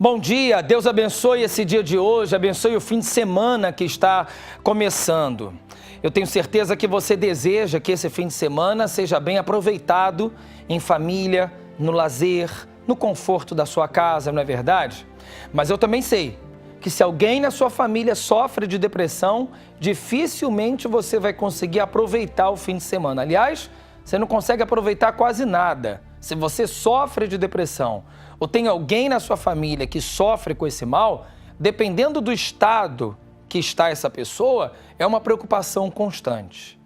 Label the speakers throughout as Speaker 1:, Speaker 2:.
Speaker 1: Bom dia, Deus abençoe esse dia de hoje, abençoe o fim de semana que está começando. Eu tenho certeza que você deseja que esse fim de semana seja bem aproveitado em família, no lazer, no conforto da sua casa, não é verdade? Mas eu também sei que se alguém na sua família sofre de depressão, dificilmente você vai conseguir aproveitar o fim de semana. Aliás, você não consegue aproveitar quase nada. Se você sofre de depressão ou tem alguém na sua família que sofre com esse mal, dependendo do estado que está essa pessoa, é uma preocupação constante.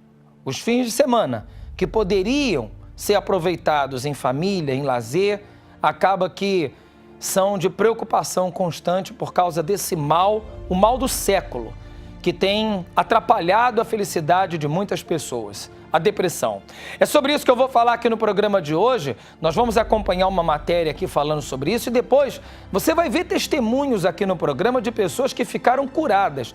Speaker 1: Os fins de semana que poderiam ser aproveitados em família, em lazer, acaba que são de preocupação constante por causa desse mal, o mal do século, que tem atrapalhado a felicidade de muitas pessoas, a depressão. É sobre isso que eu vou falar aqui no programa de hoje. Nós vamos acompanhar uma matéria aqui falando sobre isso e depois você vai ver testemunhos aqui no programa de pessoas que ficaram curadas.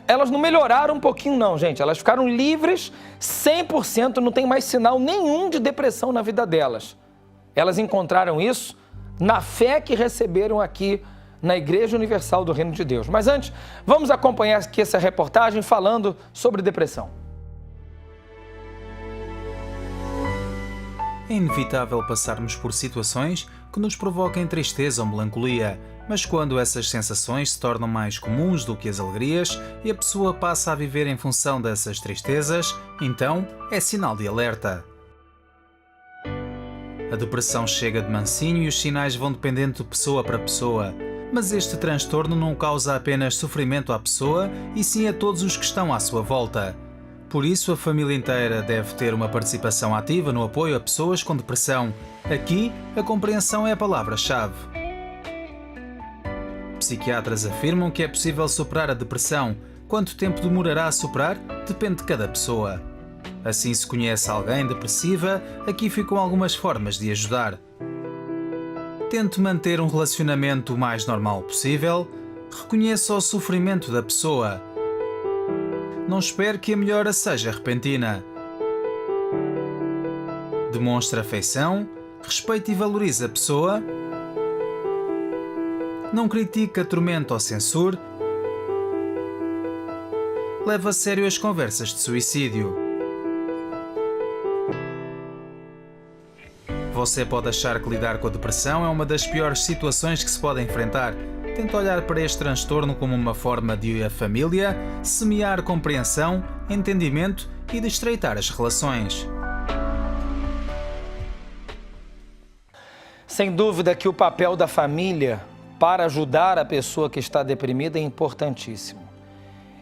Speaker 1: Elas não melhoraram um pouquinho não, gente. Elas ficaram livres 100%, não tem mais sinal nenhum de depressão na vida delas. Elas encontraram isso na fé que receberam aqui na Igreja Universal do Reino de Deus. Mas antes, vamos acompanhar aqui essa reportagem falando sobre depressão.
Speaker 2: É inevitável passarmos por situações que nos provoquem tristeza ou melancolia, mas quando essas sensações se tornam mais comuns do que as alegrias e a pessoa passa a viver em função dessas tristezas, então é sinal de alerta. A depressão chega de mansinho e os sinais vão dependendo de pessoa para pessoa, mas este transtorno não causa apenas sofrimento à pessoa e sim a todos os que estão à sua volta. Por isso, a família inteira deve ter uma participação ativa no apoio a pessoas com depressão. Aqui, a compreensão é a palavra-chave. Psiquiatras afirmam que é possível superar a depressão. Quanto tempo demorará a superar? Depende de cada pessoa. Assim, se conhece alguém depressiva, aqui ficam algumas formas de ajudar. Tente manter um relacionamento o mais normal possível. Reconheça o sofrimento da pessoa. Não espere que a melhora seja repentina. Demonstre afeição, respeite e valorize a pessoa. Não critique, atormente ou censure. Leve a sério as conversas de suicídio. Você pode achar que lidar com a depressão é uma das piores situações que se pode enfrentar. Tente olhar para este transtorno como uma forma de a família semear compreensão, entendimento e de estreitar as relações.
Speaker 1: Sem dúvida que o papel da família para ajudar a pessoa que está deprimida é importantíssimo.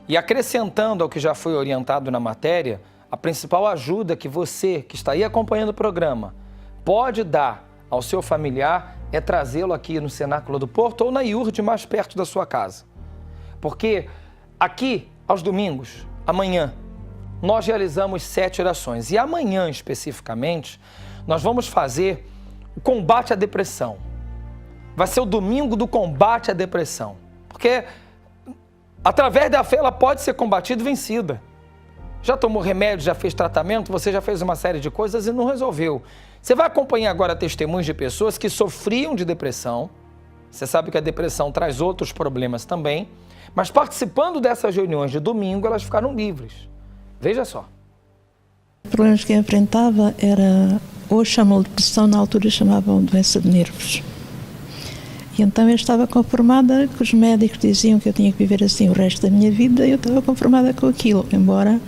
Speaker 1: E acrescentando ao que já foi orientado na matéria, a principal ajuda que você, que está aí acompanhando o programa, pode dar ao seu familiar é trazê-lo aqui no Cenáculo do Porto ou na IURD mais perto da sua casa. Porque aqui, aos domingos, amanhã, nós realizamos 7 orações. E amanhã, especificamente, nós vamos fazer o combate à depressão. Vai ser o domingo do combate à depressão. Porque através da fé ela pode ser combatida e vencida. Já tomou remédio, já fez tratamento, você já fez uma série de coisas e não resolveu. Você vai acompanhar agora testemunhos de pessoas que sofriam de depressão. Você sabe que a depressão traz outros problemas também. Mas participando dessas reuniões de domingo, elas ficaram livres. Veja só.
Speaker 3: Os problemas que eu enfrentava era, hoje chamam de depressão, na altura chamavam doença de nervos. E então eu estava conformada que os médicos diziam que eu tinha que viver assim o resto da minha vida e eu estava conformada com aquilo, embora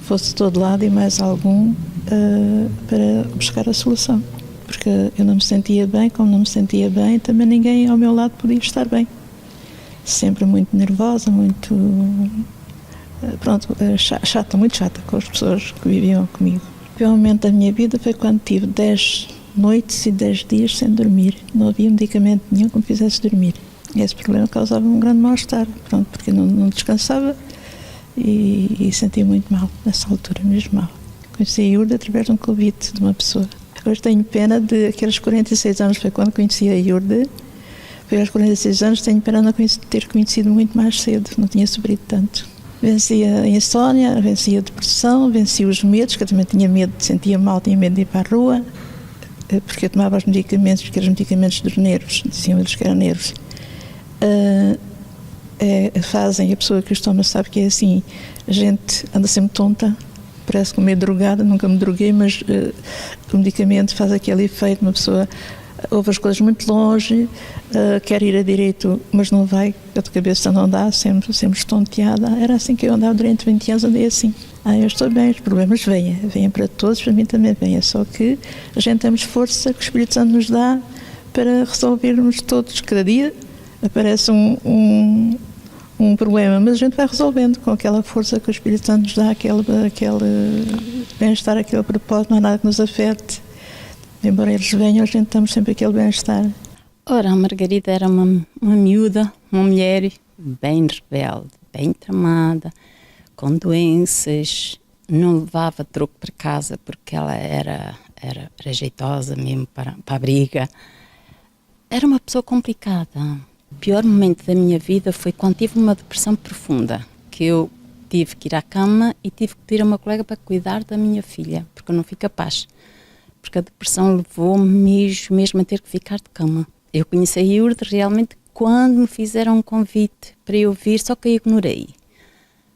Speaker 3: fosse de todo lado e mais algum para buscar a solução. Porque eu não me sentia bem, como não me sentia bem, também ninguém ao meu lado podia estar bem. Sempre muito nervosa, muito chata, muito chata com as pessoas que viviam comigo. O pior momento da minha vida foi quando tive 10 noites e 10 dias sem dormir. Não havia medicamento nenhum que me fizesse dormir. E esse problema causava um grande mal-estar, porque não descansava e sentia muito mal, nessa altura, mesmo mal. Conheci a IURD através de um convite de uma pessoa. Hoje tenho pena de aqueles 46 anos, foi quando conheci a IURD. Foi aos 46 anos, tenho pena de ter conhecido muito mais cedo, não tinha sofrido tanto. Venci a insónia, venci a depressão, venci os medos, que eu também tinha medo, sentia mal, tinha medo de ir para a rua, porque eu tomava os medicamentos, porque eram os medicamentos dos nervos, diziam eles que eram nervos. fazem, a pessoa que os toma sabe que é assim, a gente anda sempre tonta, parece que meio drogada, nunca me droguei, mas o medicamento faz aquele efeito, uma pessoa ouve as coisas muito longe, quer ir a direito, mas não vai, a cabeça não dá, sempre estonteada. Era assim que eu andava durante 20 anos, andei assim. Eu estou bem, os problemas vêm para todos, para mim também vêm, só que a gente temos força que o Espírito Santo nos dá para resolvermos todos. Cada dia aparece um problema, mas a gente vai resolvendo com aquela força que o Espírito Santo nos dá, aquele bem-estar, aquele propósito, não há nada que nos afete. Embora eles venham, a gente temos sempre aquele bem-estar.
Speaker 4: Ora, a Margarida era uma miúda, uma mulher bem rebelde, bem tramada, com doenças, não levava troco para casa porque ela era jeitosa mesmo para a briga. Era uma pessoa complicada. O pior momento da minha vida foi quando tive uma depressão profunda, que eu tive que ir à cama e tive que pedir a uma colega para cuidar da minha filha, porque eu não fui capaz. Porque a depressão levou-me mesmo a ter que ficar de cama. Eu conheci a Iurde realmente quando me fizeram um convite para eu vir, só que eu ignorei.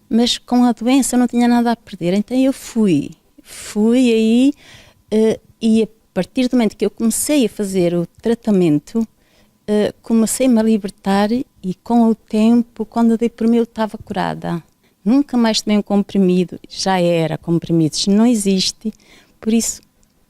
Speaker 4: Mas com a doença eu não tinha nada a perder, então eu fui aí e a partir do momento que eu comecei a fazer o tratamento, comecei-me a libertar e com o tempo, quando eu dei por mim, eu estava curada. Nunca mais tomei um comprimido, já era comprimidos, não existe, por isso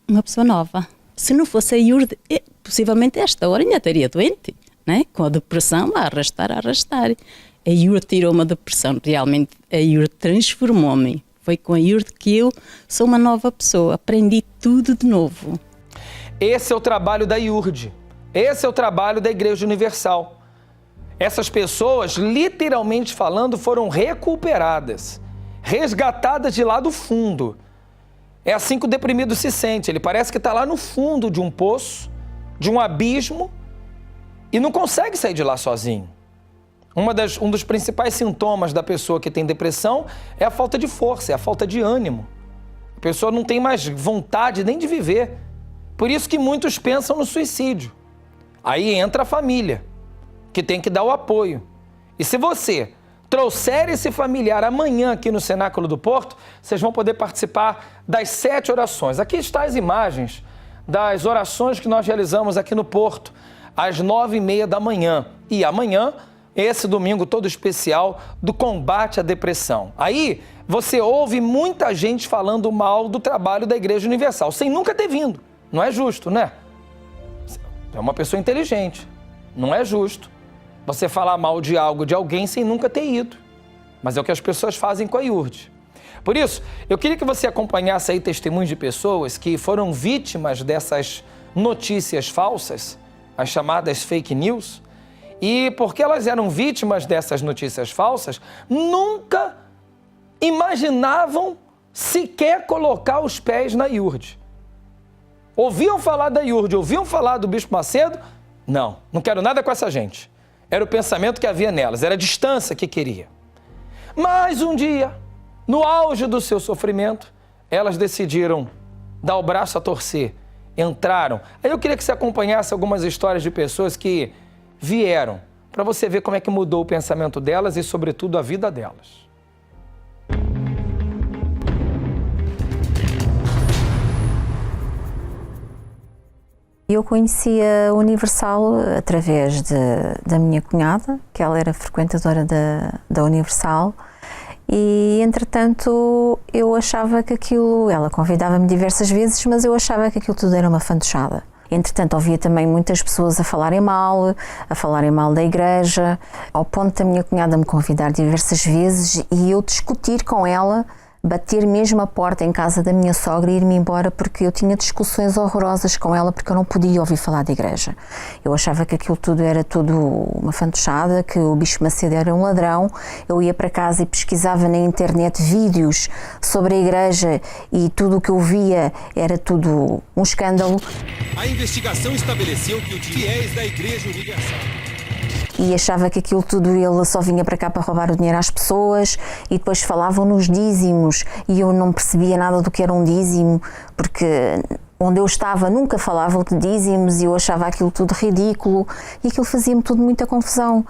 Speaker 4: uma pessoa nova. Se não fosse a Iurde, possivelmente a esta hora ainda estaria doente, né? Com a depressão a arrastar. A Iurde tirou-me a depressão, realmente a Iurde transformou-me. Foi com a Iurde que eu sou uma nova pessoa, aprendi tudo de novo.
Speaker 1: Esse é o trabalho da Iurde, esse é o trabalho da Igreja Universal. Essas pessoas, literalmente falando, foram recuperadas, resgatadas de lá do fundo. É assim que o deprimido se sente, ele parece que está lá no fundo de um poço, de um abismo, e não consegue sair de lá sozinho. Um dos principais sintomas da pessoa que tem depressão é a falta de força, é a falta de ânimo. A pessoa não tem mais vontade nem de viver. Por isso que muitos pensam no suicídio. Aí entra a família, que tem que dar o apoio. E se você trouxer esse familiar amanhã aqui no Cenáculo do Porto, vocês vão poder participar das 7 orações. Aqui estão as imagens das orações que nós realizamos aqui no Porto, às 9h30 da manhã. E amanhã, esse domingo todo especial do combate à depressão. Aí você ouve muita gente falando mal do trabalho da Igreja Universal, sem nunca ter vindo. Não é justo, né? É uma pessoa inteligente. Não é justo você falar mal de algo, de alguém, sem nunca ter ido. Mas é o que as pessoas fazem com a Iurde. Por isso, eu queria que você acompanhasse aí testemunhos de pessoas que foram vítimas dessas notícias falsas, as chamadas fake news, e porque elas eram vítimas dessas notícias falsas, nunca imaginavam sequer colocar os pés na Iurde. Ouviam falar da Iurde, ouviam falar do Bispo Macedo? Não quero nada com essa gente. Era o pensamento que havia nelas, era a distância que queria. Mas um dia, no auge do seu sofrimento, elas decidiram dar o braço a torcer, entraram. Aí eu queria que você acompanhasse algumas histórias de pessoas que vieram, para você ver como é que mudou o pensamento delas e, sobretudo, a vida delas.
Speaker 5: Eu conheci a Universal através da minha cunhada, que ela era frequentadora da Universal, e entretanto eu achava que aquilo, ela convidava-me diversas vezes, mas eu achava que aquilo tudo era uma fantochada. Entretanto, ouvia também muitas pessoas a falarem mal da igreja, ao ponto da minha cunhada me convidar diversas vezes e eu discutir com ela, bater mesmo a porta em casa da minha sogra e ir-me embora porque eu tinha discussões horrorosas com ela porque eu não podia ouvir falar da igreja. Eu achava que aquilo tudo era tudo uma fantochada, que o Bispo Macedo era um ladrão. Eu ia para casa e pesquisava na internet vídeos sobre a igreja e tudo o que eu via era tudo um escândalo.
Speaker 6: A investigação estabeleceu que os fiéis da Igreja Universal
Speaker 5: e achava que aquilo tudo ele só vinha para cá para roubar o dinheiro às pessoas e depois falavam nos dízimos e eu não percebia nada do que era um dízimo porque onde eu estava nunca falavam de dízimos e eu achava aquilo tudo ridículo e aquilo fazia-me tudo muita confusão.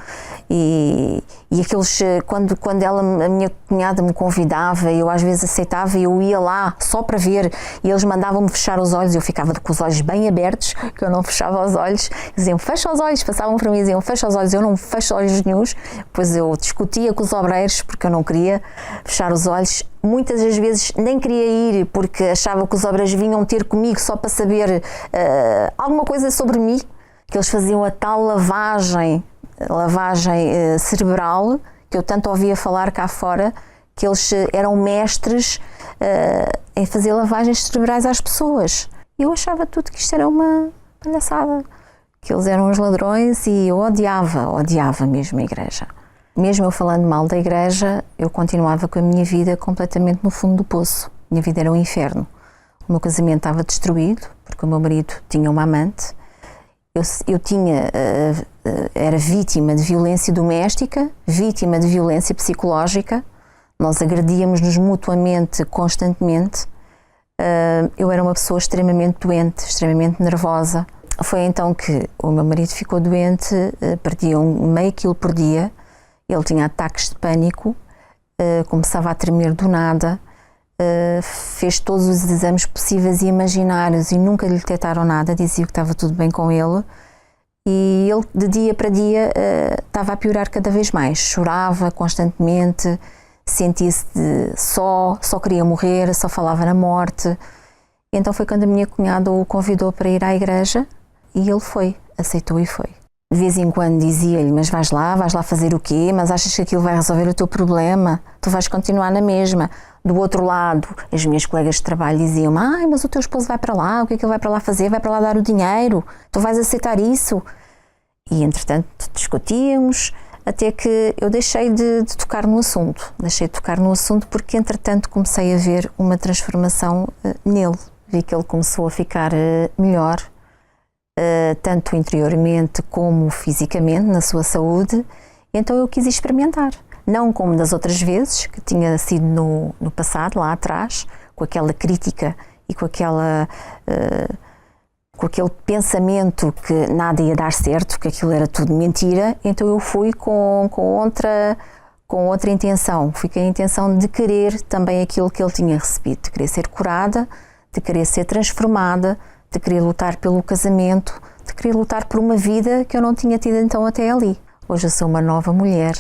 Speaker 5: E aqueles, quando a minha cunhada me convidava, eu às vezes aceitava e eu ia lá só para ver e eles mandavam-me fechar os olhos, eu ficava com os olhos bem abertos, que eu não fechava os olhos, diziam fecha os olhos, passavam para mim e diziam fecha os olhos, eu não fecho olhos nenhuns, depois eu discutia com os obreiros porque eu não queria fechar os olhos. Muitas das vezes nem queria ir porque achava que os obreiros vinham ter comigo só para saber alguma coisa sobre mim, que eles faziam a tal lavagem cerebral, que eu tanto ouvia falar cá fora, que eles eram mestres em fazer lavagens cerebrais às pessoas. Eu achava tudo que isto era uma palhaçada, que eles eram uns ladrões e eu odiava mesmo a igreja. Mesmo eu falando mal da igreja, eu continuava com a minha vida completamente no fundo do poço. A minha vida era um inferno. O meu casamento estava destruído, porque o meu marido tinha uma amante. Eu era vítima de violência doméstica, vítima de violência psicológica. Nós agredíamos-nos mutuamente, constantemente. Eu era uma pessoa extremamente doente, extremamente nervosa. Foi então que o meu marido ficou doente, perdia meio quilo por dia. Ele tinha ataques de pânico, começava a tremer do nada, fez todos os exames possíveis e imaginários e nunca lhe detectaram nada, dizia que estava tudo bem com ele. E ele, de dia para dia, estava a piorar cada vez mais. Chorava constantemente, sentia-se só queria morrer, só falava na morte. Então foi quando a minha cunhada o convidou para ir à igreja e ele foi, aceitou e foi. De vez em quando dizia-lhe, mas vais lá fazer o quê? Mas achas que aquilo vai resolver o teu problema? Tu vais continuar na mesma. Do outro lado, as minhas colegas de trabalho diziam, mas o teu esposo vai para lá, o que é que ele vai para lá fazer? Vai para lá dar o dinheiro, tu vais aceitar isso? E entretanto discutíamos, até que eu deixei de tocar no assunto. Deixei de tocar no assunto porque entretanto comecei a ver uma transformação nele. Vi que ele começou a ficar melhor, tanto interiormente como fisicamente, na sua saúde. Então eu quis experimentar, não como das outras vezes, que tinha sido no passado, lá atrás, com aquela crítica e com aquele pensamento que nada ia dar certo, que aquilo era tudo mentira. Então eu fui com outra intenção, fui com a intenção de querer também aquilo que ele tinha recebido, de querer ser curada, de querer ser transformada, de querer lutar pelo casamento, de querer lutar por uma vida que eu não tinha tido então até ali. Hoje eu sou uma nova mulher,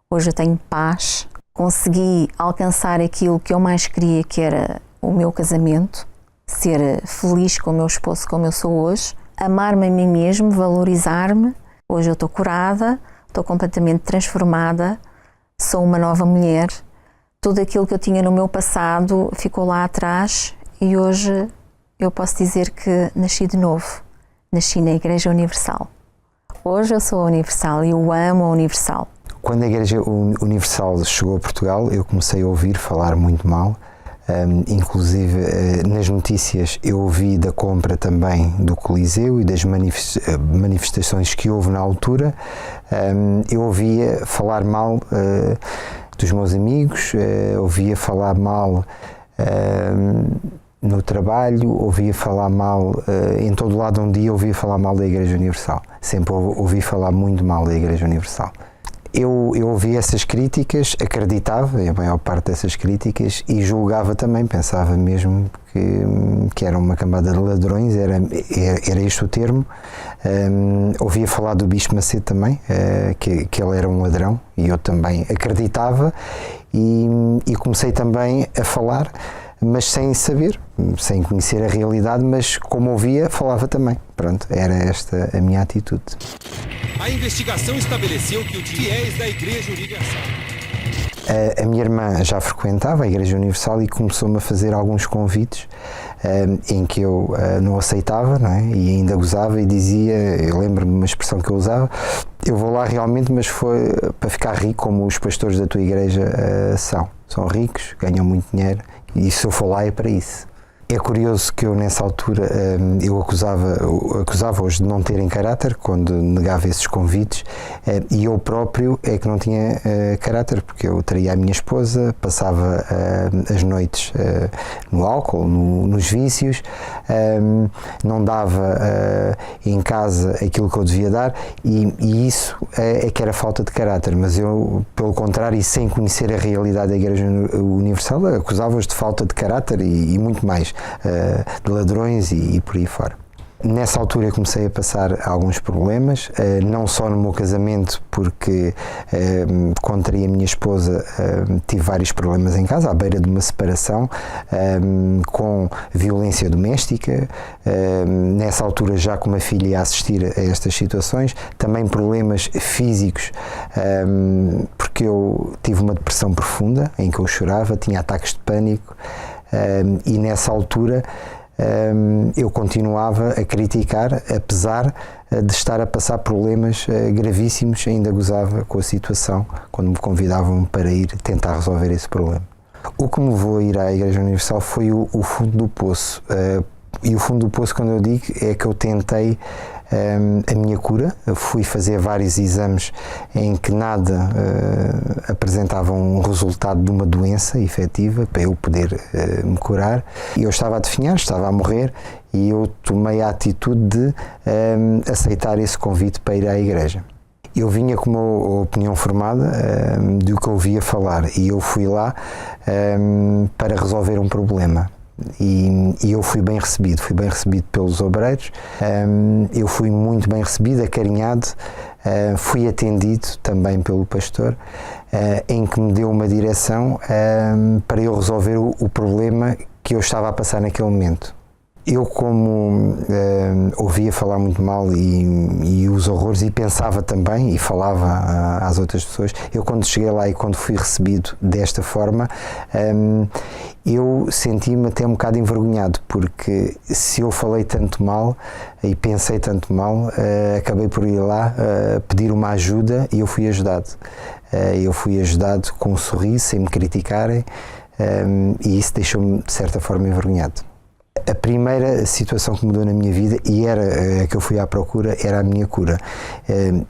Speaker 5: hoje eu tenho paz, consegui alcançar aquilo que eu mais queria, que era o meu casamento, ser feliz com o meu esposo como eu sou hoje, amar-me a mim mesmo, valorizar-me. Hoje eu estou curada, estou completamente transformada, sou uma nova mulher. Tudo aquilo que eu tinha no meu passado ficou lá atrás e hoje eu posso dizer que nasci de novo. Nasci na Igreja Universal. Hoje eu sou a Universal e eu amo a Universal.
Speaker 7: Quando a Igreja Universal chegou a Portugal, eu comecei a ouvir falar muito mal. Inclusive nas notícias eu ouvi da compra também do Coliseu e das manifestações que houve na altura. Eu ouvia falar mal dos meus amigos, ouvia falar mal no trabalho, ouvia falar mal em todo lado onde ia, ouvia falar mal da Igreja Universal. Sempre ouvi falar muito mal da Igreja Universal. Eu ouvi essas críticas, acreditava em a maior parte dessas críticas e julgava também, pensava mesmo que era uma cambada de ladrões, era este o termo. Ouvia falar do Bispo Macedo também, que ele era um ladrão e eu também acreditava e comecei também a falar, mas sem saber, sem conhecer a realidade, mas como ouvia, falava também. Pronto, era esta a minha atitude.
Speaker 6: A investigação estabeleceu que os fiéis da Igreja Universal...
Speaker 7: A minha irmã já frequentava a Igreja Universal e começou-me a fazer alguns convites em que eu não aceitava, não é? E ainda gozava e dizia, eu lembro-me de uma expressão que eu usava, eu vou lá realmente, mas foi para ficar rico como os pastores da tua igreja são ricos, ganham muito dinheiro e se eu for lá é para isso. É curioso que eu, nessa altura, eu acusava-os de não terem caráter quando negava esses convites, e eu próprio é que não tinha caráter, porque eu traía a minha esposa, passava as noites no álcool, nos vícios, não dava em casa aquilo que eu devia dar, e isso é que era falta de caráter. Mas eu, pelo contrário, e sem conhecer a realidade da Igreja Universal, acusava-os de falta de caráter e muito mais, de ladrões e por aí fora. Nessa altura eu comecei a passar alguns problemas, não só no meu casamento, porque quando traí a minha esposa tive vários problemas em casa, à beira de uma separação, com violência doméstica, nessa altura já com uma filha a assistir a estas situações, também problemas físicos, porque eu tive uma depressão profunda, em que eu chorava, tinha ataques de pânico, e nessa altura eu continuava a criticar, apesar de estar a passar problemas gravíssimos, ainda gozava com a situação quando me convidavam para ir tentar resolver esse problema. O que me levou a ir à Igreja Universal foi o fundo do poço, e o fundo do poço, quando eu digo, é que eu tentei a minha cura. Eu fui fazer vários exames em que nada apresentava um resultado de uma doença efetiva para eu poder me curar. E eu estava a definhar, estava a morrer, e eu tomei a atitude de aceitar esse convite para ir à igreja. Eu vinha com uma opinião formada do que eu ouvia falar, e eu fui lá para resolver um problema. E eu fui bem recebido pelos obreiros, eu fui muito bem recebido, acarinhado, fui atendido também pelo pastor, em que me deu uma direção para eu resolver o problema que eu estava a passar naquele momento. Eu, como ouvia falar muito mal e os horrores, e pensava também, e falava às outras pessoas, eu quando cheguei lá e quando fui recebido desta forma, eu senti-me até um bocado envergonhado, porque se eu falei tanto mal e pensei tanto mal, acabei por ir lá pedir uma ajuda, e eu fui ajudado. Eu fui ajudado com um sorriso, sem me criticarem, e isso deixou-me de certa forma envergonhado. A primeira situação que mudou na minha vida, e era a que eu fui à procura, era a minha cura.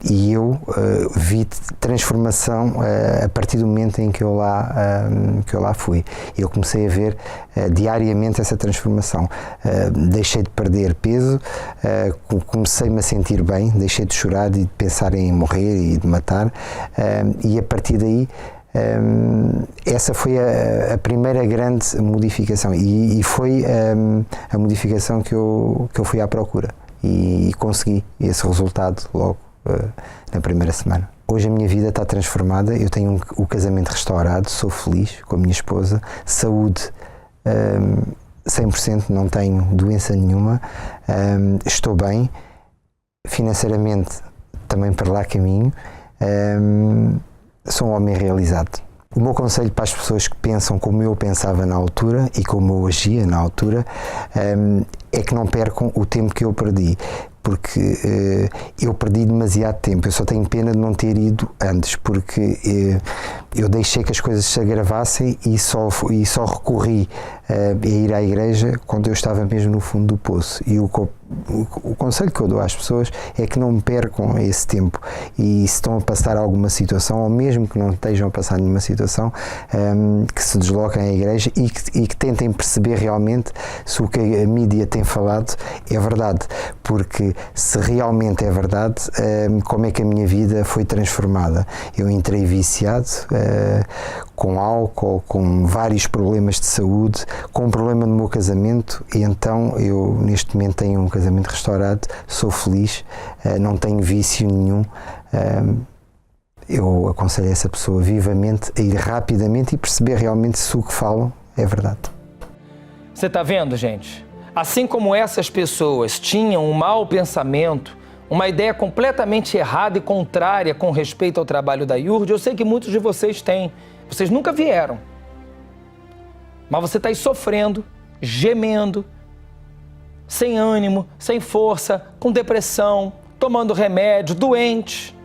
Speaker 7: E eu vi transformação a partir do momento em que eu lá fui. Eu comecei a ver diariamente essa transformação. Deixei de perder peso, comecei-me a sentir bem, deixei de chorar, de pensar em morrer e de matar, e a partir daí essa foi a primeira grande modificação, e foi a modificação que eu fui à procura, e consegui esse resultado logo na primeira semana. Hoje a minha vida está transformada, eu tenho o casamento restaurado, sou feliz com a minha esposa, saúde 100%, não tenho doença nenhuma, estou bem, financeiramente também para lá caminho, sou um homem realizado. O meu conselho para as pessoas que pensam como eu pensava na altura e como eu agia na altura, é que não percam o tempo que eu perdi, porque eu perdi demasiado tempo. Eu só tenho pena de não ter ido antes, porque eu deixei que as coisas se agravassem e só recorri a ir à igreja quando eu estava mesmo no fundo do poço. E o conselho que eu dou às pessoas é que não percam esse tempo, e se estão a passar alguma situação, ou mesmo que não estejam a passar nenhuma situação, que se desloquem à igreja e que tentem perceber realmente se o que a mídia tem falado é verdade, porque se realmente é verdade, como é que a minha vida foi transformada. Eu entrei viciado, com álcool, com vários problemas de saúde, com um problema no meu casamento, e então eu neste momento tenho um casamento restaurado, sou feliz, não tenho vício nenhum. Eu aconselho essa pessoa vivamente a ir rapidamente e perceber realmente se o que falam é verdade.
Speaker 1: Você está vendo, gente? Assim como essas pessoas tinham um mau pensamento, uma ideia completamente errada e contrária com respeito ao trabalho da IURD, eu sei que muitos de vocês têm. Vocês nunca vieram. Mas você está aí sofrendo, gemendo, sem ânimo, sem força, com depressão, tomando remédio, doente.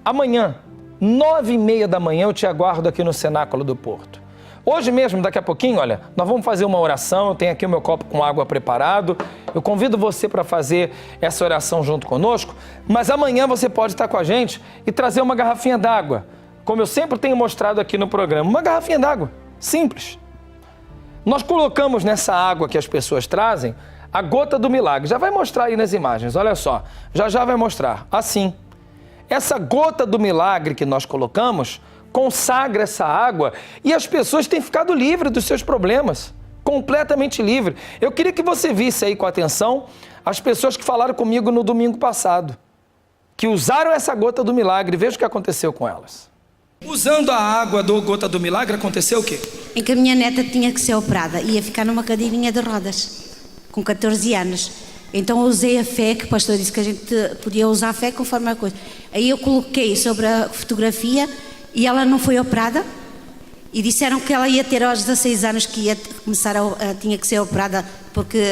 Speaker 1: Amanhã, 9h30 da manhã, eu te aguardo aqui no Cenáculo do Porto. Hoje mesmo, daqui a pouquinho, olha, nós vamos fazer uma oração, eu tenho aqui o meu copo com água preparado, eu convido você para fazer essa oração junto conosco, mas amanhã você pode estar com a gente e trazer uma garrafinha d'água, como eu sempre tenho mostrado aqui no programa, uma garrafinha d'água, simples. Nós colocamos nessa água que as pessoas trazem a gota do milagre, já vai mostrar aí nas imagens, olha só, já vai mostrar, assim. Essa gota do milagre que nós colocamos consagra essa água e as pessoas têm ficado livres dos seus problemas, completamente livres. Eu queria que você visse aí com atenção as pessoas que falaram comigo no domingo passado, que usaram essa gota do milagre, veja o que aconteceu com elas. Usando a água da gota do milagre, aconteceu o quê?
Speaker 8: Em que a minha neta tinha que ser operada, ia ficar numa cadeirinha de rodas, com 14 anos. Então eu usei a fé, que o pastor disse que a gente podia usar a fé conforme a coisa. Aí eu coloquei sobre a fotografia e ela não foi operada e disseram que ela ia ter aos 16 anos que ia começar tinha que ser operada porque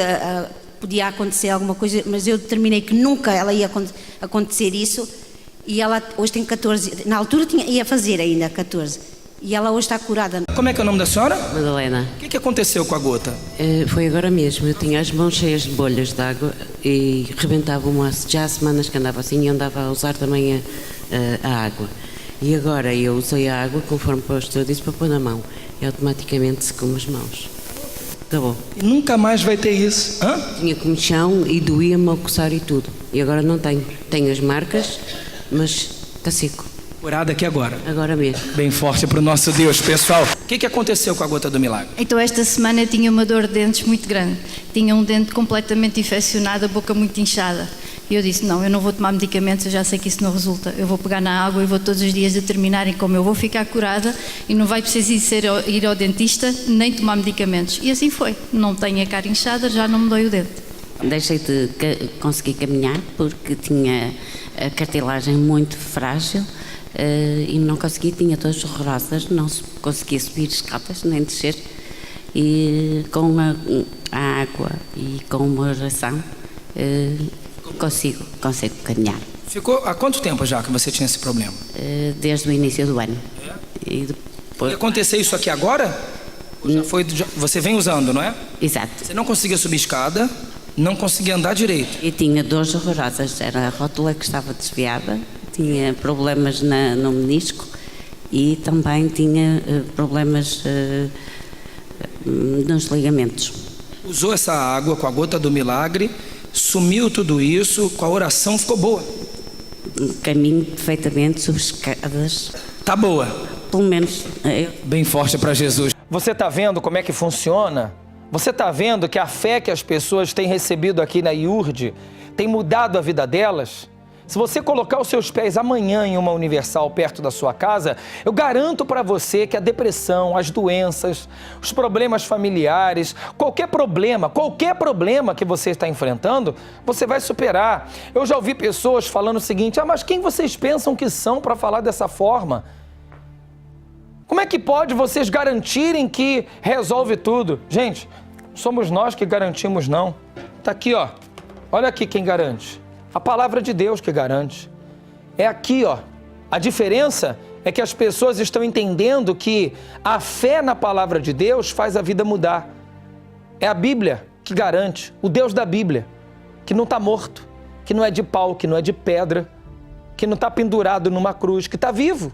Speaker 8: podia acontecer alguma coisa, mas eu determinei que nunca ela ia acontecer isso e ela hoje tem 14, na altura ia fazer ainda 14 e ela hoje está curada.
Speaker 1: Como é que é o nome da senhora?
Speaker 9: Madalena.
Speaker 1: O que aconteceu com a gota?
Speaker 9: Foi agora mesmo, eu tinha as mãos cheias de bolhas de água e rebentava já há semanas que andava assim e andava a usar também a água. E agora eu usei a água, conforme o pastor disse, para pôr na mão. E automaticamente secou as mãos. Acabou.
Speaker 1: E nunca mais vai ter isso. Hã?
Speaker 9: Tinha comichão e doía-me ao coçar e tudo. E agora não tenho. Tenho as marcas, mas está seco.
Speaker 1: Curada aqui agora.
Speaker 9: Agora mesmo.
Speaker 1: Bem forte para o nosso Deus, pessoal. O que aconteceu com a gota do milagre?
Speaker 10: Então esta semana eu tinha uma dor de dentes muito grande. Tinha um dente completamente infeccionado, a boca muito inchada. E eu disse, não, eu não vou tomar medicamentos, eu já sei que isso não resulta. Eu vou pegar na água e vou todos os dias determinarem como eu vou ficar curada e não vai precisar ir ao dentista nem tomar medicamentos. E assim foi. Não tenho a cara inchada, já não me dói o dente.
Speaker 9: Deixei de conseguir caminhar porque tinha a cartilagem muito frágil e não conseguia, tinha todas horrorosas, não conseguia subir escadas nem descer. E com a água e com uma oração consigo caminhar.
Speaker 1: Ficou há quanto tempo já que você tinha esse problema?
Speaker 9: Desde o início do ano. E depois...
Speaker 1: E aconteceu isso aqui agora? Você vem usando, não é?
Speaker 9: Exato.
Speaker 1: Você não conseguia subir escada, não conseguia andar direito.
Speaker 9: E tinha dores horrorosas, era a rótula que estava desviada, tinha problemas no menisco e também tinha problemas nos ligamentos.
Speaker 1: Usou essa água com a gota do milagre, sumiu tudo isso, com a oração ficou boa.
Speaker 9: Caminho perfeitamente, subo escadas.
Speaker 1: Tá boa.
Speaker 9: Pelo menos.
Speaker 1: Bem forte para Jesus. Você tá vendo como é que funciona? Você tá vendo que a fé que as pessoas têm recebido aqui na IURD tem mudado a vida delas? Se você colocar os seus pés amanhã em uma Universal perto da sua casa, eu garanto para você que a depressão, as doenças, os problemas familiares, qualquer problema que você está enfrentando, você vai superar. Eu já ouvi pessoas falando o seguinte, mas quem vocês pensam que são para falar dessa forma? Como é que pode vocês garantirem que resolve tudo? Gente, somos nós que garantimos não. Tá aqui, ó. Olha aqui quem garante. A palavra de Deus que garante. É aqui, ó. A diferença é que as pessoas estão entendendo que a fé na palavra de Deus faz a vida mudar. É a Bíblia que garante, o Deus da Bíblia, que não está morto, que não é de pau, que não é de pedra, que não está pendurado numa cruz, que está vivo,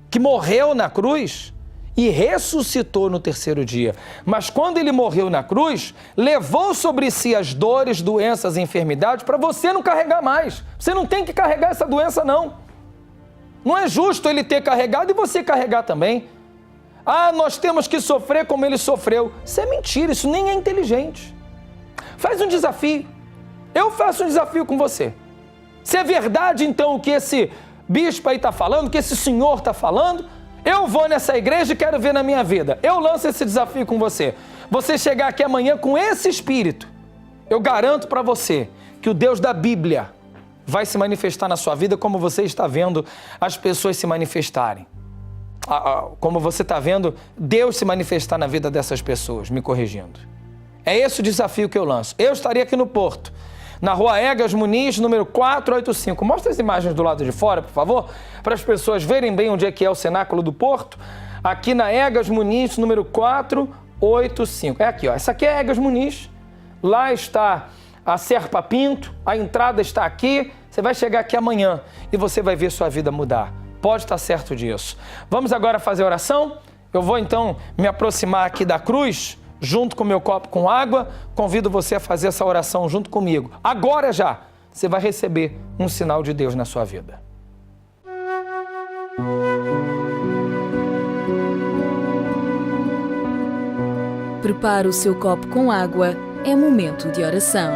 Speaker 1: que morreu na cruz e ressuscitou no terceiro dia. Mas quando ele morreu na cruz, levou sobre si as dores, doenças e enfermidades para você não carregar mais. Você não tem que carregar essa doença, não. Não é justo ele ter carregado e você carregar também. Nós temos que sofrer como ele sofreu. Isso é mentira, isso nem é inteligente. Faz um desafio. Eu faço um desafio com você. Se é verdade, então, o que esse bispo aí está falando, o que esse senhor está falando, eu vou nessa igreja e quero ver na minha vida. Eu lanço esse desafio com você. Você chegar aqui amanhã com esse espírito, eu garanto para você que o Deus da Bíblia vai se manifestar na sua vida como você está vendo as pessoas se manifestarem. Como você está vendo Deus se manifestar na vida dessas pessoas, me corrigindo. É esse o desafio que eu lanço. Eu estaria aqui no Porto, na Rua Egas Muniz, número 485. Mostra as imagens do lado de fora, por favor, para as pessoas verem bem onde é que é o cenáculo do Porto. aqui na Egas Muniz, número 485. É aqui, ó. Essa aqui é a Egas Muniz. Lá está a Serpa Pinto, a entrada está aqui. Você vai chegar aqui amanhã e você vai ver sua vida mudar. Pode estar certo disso. Vamos agora fazer a oração? Eu vou então me aproximar aqui da cruz, junto com o meu copo com água. Convido você a fazer essa oração junto comigo. Agora já, você vai receber um sinal de Deus na sua vida.
Speaker 11: Prepare o seu copo com água, é momento de oração.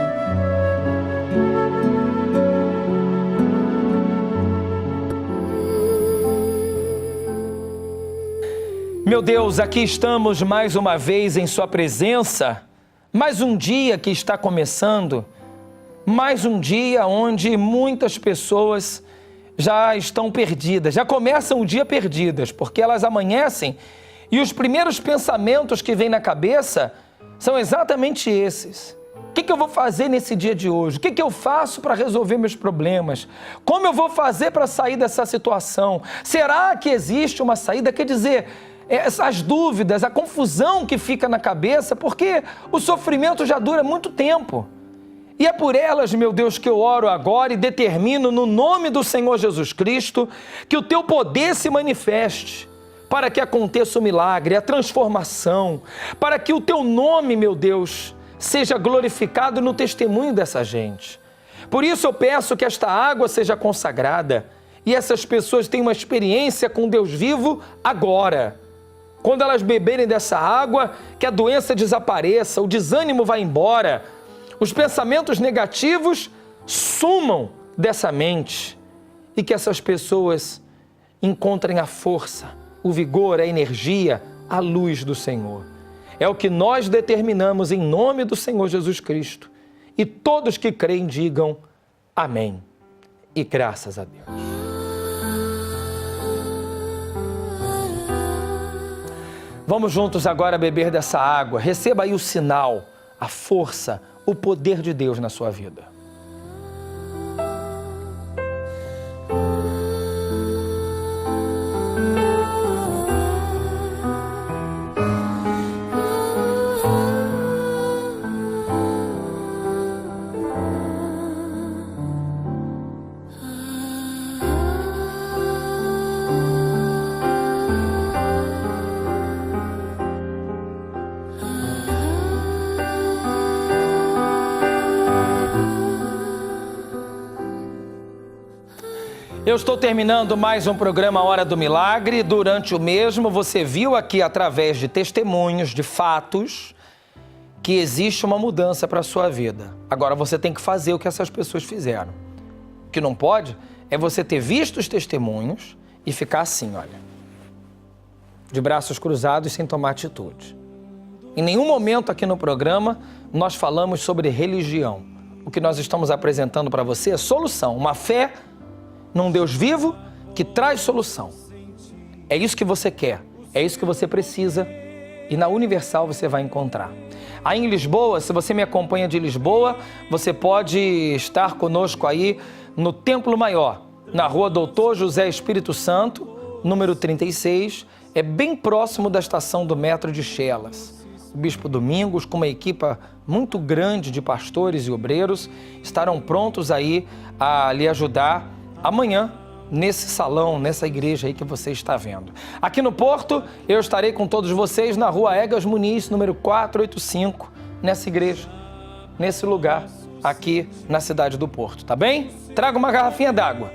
Speaker 1: Meu Deus, aqui estamos mais uma vez em sua presença, mais um dia que está começando, mais um dia onde muitas pessoas já estão perdidas, já começam o dia perdidas, porque elas amanhecem e os primeiros pensamentos que vêm na cabeça são exatamente esses. O que eu vou fazer nesse dia de hoje? O que eu faço para resolver meus problemas? Como eu vou fazer para sair dessa situação? Será que existe uma saída? Quer dizer, essas dúvidas, a confusão que fica na cabeça, porque o sofrimento já dura muito tempo. E é por elas, meu Deus, que eu oro agora e determino no nome do Senhor Jesus Cristo que o teu poder se manifeste, para que aconteça o milagre, a transformação, para que o teu nome, meu Deus, seja glorificado no testemunho dessa gente. Por isso eu peço que esta água seja consagrada e essas pessoas tenham uma experiência com Deus vivo agora. Quando elas beberem dessa água, que a doença desapareça, o desânimo vá embora, os pensamentos negativos sumam dessa mente e que essas pessoas encontrem a força, o vigor, a energia, a luz do Senhor. É o que nós determinamos em nome do Senhor Jesus Cristo. E todos que creem digam amém. E graças a Deus. Vamos juntos agora beber dessa água. Receba aí o sinal, a força, o poder de Deus na sua vida. Eu estou terminando mais um programa Hora do Milagre. Durante o mesmo, você viu aqui através de testemunhos, de fatos, que existe uma mudança para a sua vida. Agora você tem que fazer o que essas pessoas fizeram. O que não pode é você ter visto os testemunhos e ficar assim, olha, de braços cruzados sem tomar atitude. Em nenhum momento aqui no programa nós falamos sobre religião. O que nós estamos apresentando para você é solução, uma fé num Deus vivo que traz solução. É isso que você quer, é isso que você precisa e na Universal você vai encontrar. Aí em Lisboa, se você me acompanha de Lisboa, você pode estar conosco aí no Templo Maior, na Rua Doutor José Espírito Santo, número 36, é bem próximo da estação do metro de Chelas. O Bispo Domingos, com uma equipa muito grande de pastores e obreiros, estarão prontos aí a lhe ajudar amanhã, nesse salão, nessa igreja aí que você está vendo. Aqui no Porto, eu estarei com todos vocês na Rua Egas Muniz, número 485, nessa igreja, nesse lugar, aqui na cidade do Porto, tá bem? Traga uma garrafinha d'água.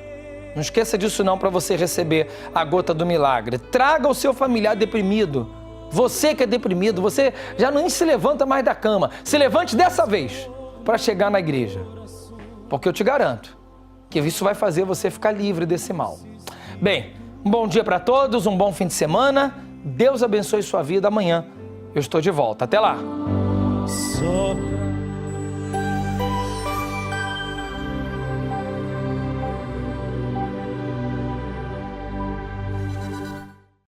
Speaker 1: Não esqueça disso não para você receber a gota do milagre. Traga o seu familiar deprimido. Você que é deprimido, você já nem se levanta mais da cama. Se levante dessa vez para chegar na igreja. Porque eu te garanto que isso vai fazer você ficar livre desse mal. Bem, um bom dia para todos, um bom fim de semana. Deus abençoe sua vida. Amanhã eu estou de volta. Até lá.